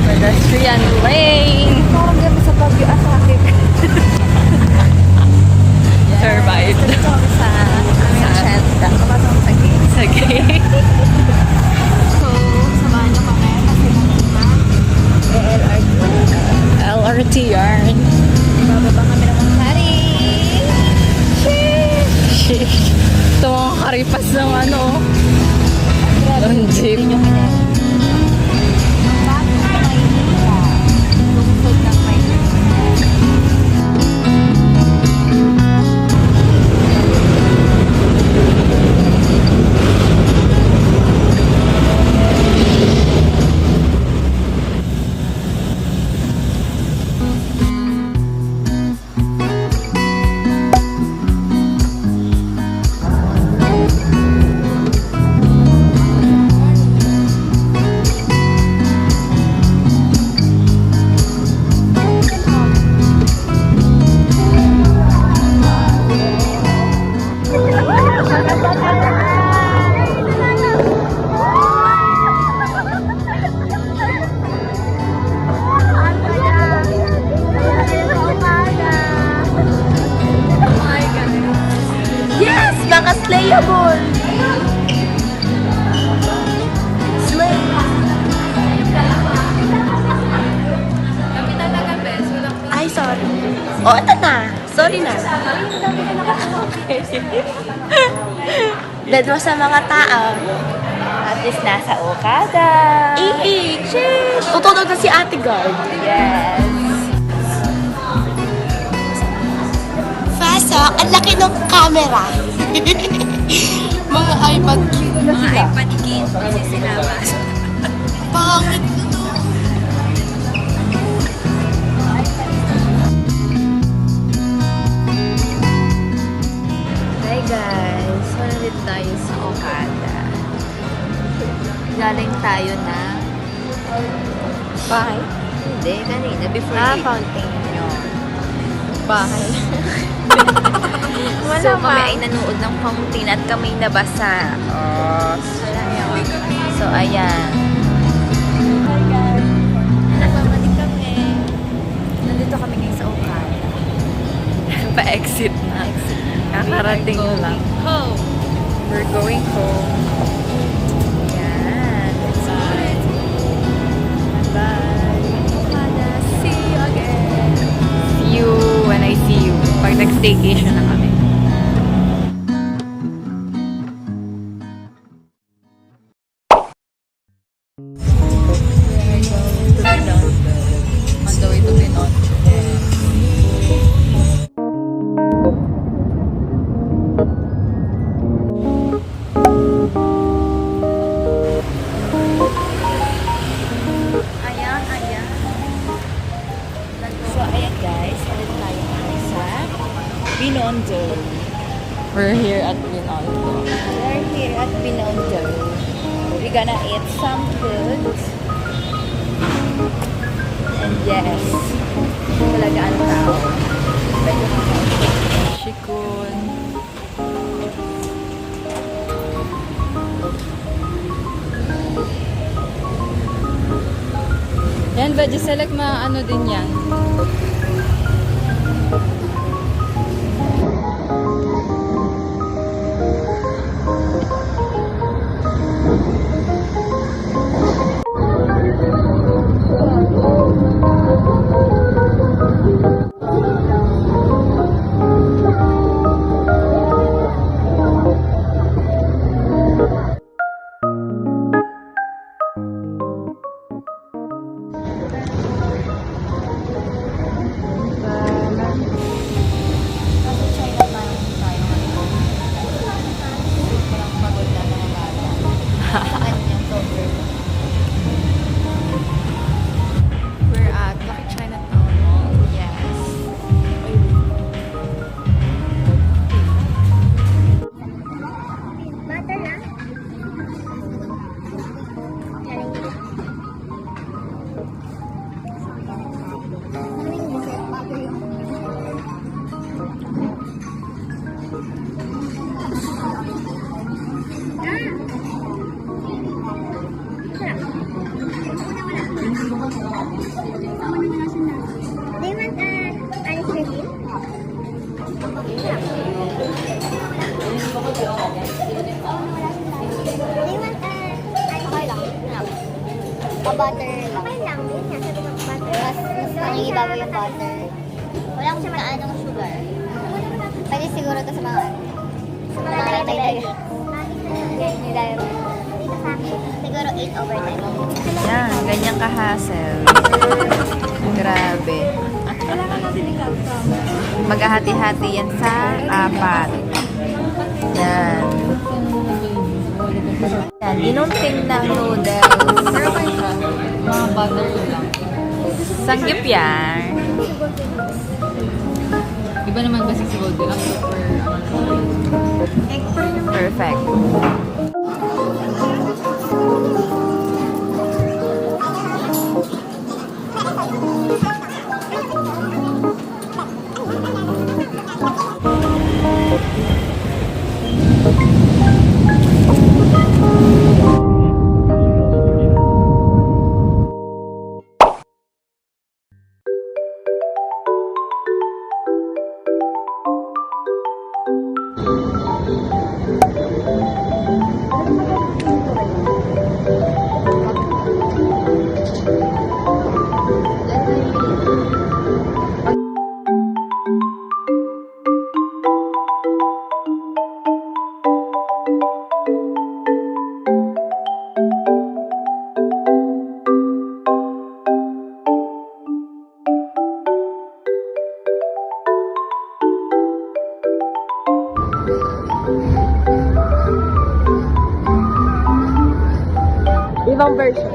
Pedestrian lane. Parang gano'n sa Baguio Atake. Survived. Ito kami sa aming shelter. Kapatong sa gate. Sa gate. So, samahan niyo kami kasi LRT yarn. bababa kami ng Mangkari. Sheesh. Ito mga karipas ng ano. Ng jeep. Yun yung kinaya. Bakit na Maynila? Lungsod ng Maynila. Yes! Nakaslayable! Slay! Ay, sorry. Oh, ito na. Sorry na. Dad mo sa mga tao. At least nasa Okada. Sheesh! Tutulog na si Ate Guard. Yes. Faso, ang laki ng camera. Mga iPad cute na Mga sila. iPad kids kasi sinabas. Pangit na to. Hi guys, nandito tayo sa Okada. Galing tayo na Bahay? hindi, kanina before Fountain. nyo. Bahay. So kami ay nanood ng fountain at kami nabasa. So ayan. Hi guys. Nagmamalig kami. Nandito kami ngayon sa Okada. Pa-exit na. Kakarating lang. Home. We're going home. Yan. Let's go. Bye. Okada. See you again. See you when I see you. Pag nag-staycation na kami. On the way to Binondo. Ayan, ayan. So, ayan guys. Ulit tayo ngayon sa Binondo. We're here at Binondo. We're here at Binondo. We're gonna eat some food. And yes, talaga ang tao. Medyo kakausap. Shikun. Yan, Veggie Select, ano din yan. butter lang. Okay lang, yun nga, sabi ng butter. Mas nangigibabaw yung butter. Walang anong sugar. Pwede siguro to sa mga diabetic. Siguro 8 over 10. Yan, ganyan ka-hassle. Grabe. Maghahati-hati yan sa 4. Yan. Yan, ginunting ng noodles. Pero kayo siya, mga butter lang. Sanggip yan. Iba naman kasi si Golden ang super, Perfect. Ibang version.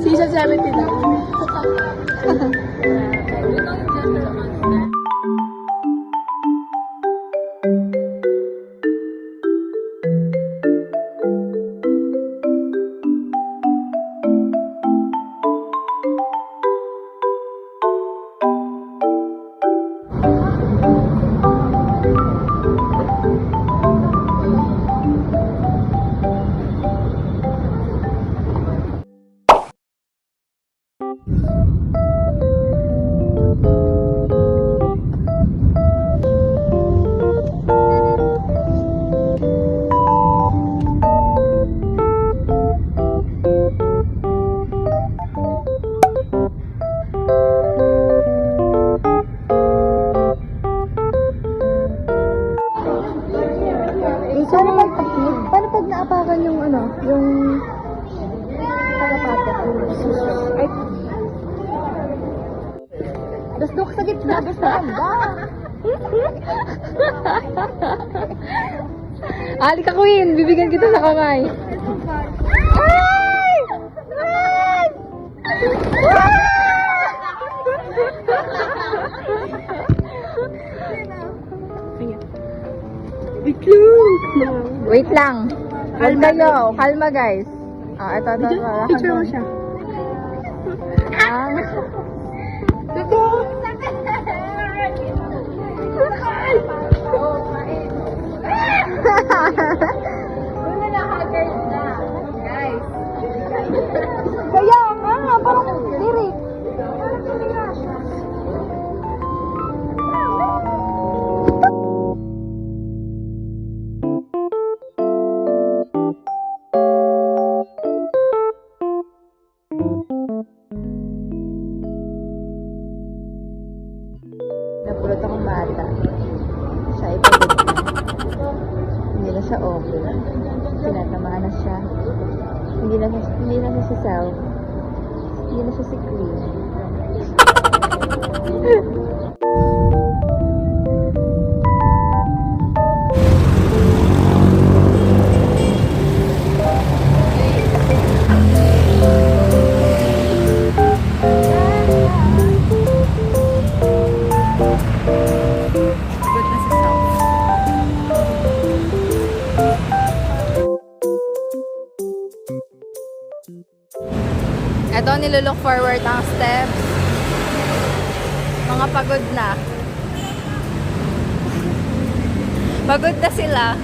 Season 70 na. Paano pag naapakan yung ano, yung tagapatak? Ay, dasdok sa gitna, basta handa. Ali ka, Queen! Bibigyan kita sa kamay. Ay! Ay! Wait lang. Kalma kayo. Kalma, guys. Ah, ito. Picture mo siya. Ah. Kaya nga, parang lirik. Napulot akong bata. Siya ipagod. Hindi na siya okay. Tinatamaan na siya. Hindi na siya si Sal. Hindi na siya si Queen. Good na si Sal. Ito, nilulook forward ang steps. Mga pagod na. Pagod na sila.